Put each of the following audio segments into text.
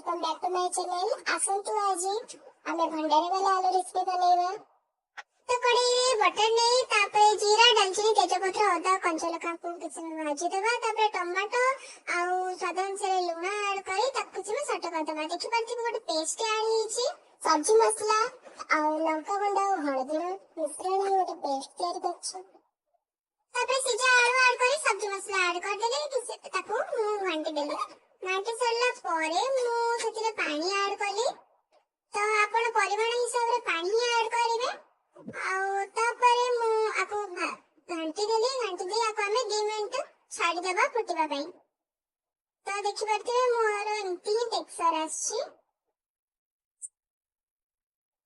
Welcome back to my channel. आसंतु आज आमे भंडारे वाला आलू रेसिपी बनेबा। तो कढ़ाई रे बटर ने तापरे जीरा दालचीनी तेजपत्र अदा कंचा लଙ୍କା को किछ भाजी देबा। तापरे टमाटो आउ स्वाद अनुसार लूण ऐड करी ताकु किछ में सट कर देबा। देखि पारथि गोटे पेस्ट ऐड हिची सब्जी मसला आउ लଙ୍କା गुंड आउ हळदी मिश्रण गोटे पेस्ट तैयार करछु। तापरे सिजा आलू ऐड करी सब्जी मसला ऐड कर देले किछ ताकु घांटी देले। घांटी सरला परे मु सेतिरे पानी ऐड कली। तो आपण परिमाण हिसाब रे पानी ऐड करिवे। आउ तापरे मु आको घांटी दे आको हमें 2 मिनिट छाडी देबा फुटिबा पई। तो देखि परथिबे मोर एंती टेक्सचर आछि।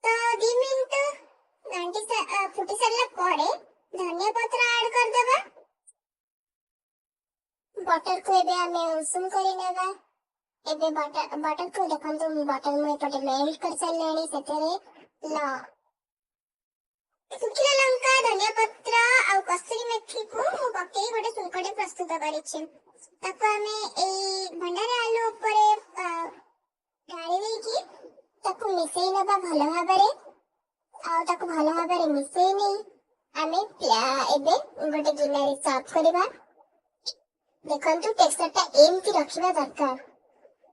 तो 2 मिनिट घांटी से फुटी सरला परे धनिया पत्र ऐड कर देबा। बटर को एबे हमें उषुम करी नेबा। एबे बटर को देखंतु बटर में पटे मेल्ट कर सारलेनी सेतरे सुखिला लंका धनिया पत्र आ कस्तूरी मेथी को मु पकेई गोटे सुनकटे प्रस्तुत करिछि। ताको हमें ए भंडारे आलू ऊपर ढाली देकी ताको मिसेई नेबा भलो भाबरे। आ ताको भलो भाबरे मिसेई नै हमें एबे गोटे गिलारे सर्व करबा। देखंतु टेक्सचर ता एमती रखिबा दरकार।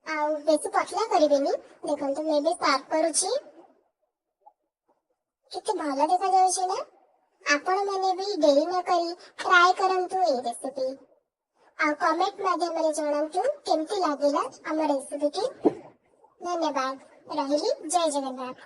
आउ बेसी पतला करिवेनी। देखंतु मैं भी सर्व करूछि। किते भलो देखा जाउछि ना। आपण माने भी देरी न करी ट्राई करंतु ए रेसिपी। आ कमेंट माध्यम रे जणांतु केमती लागिला हमर रेसिपी की। धन्यवाद। रहिली जय जगन्नाथ।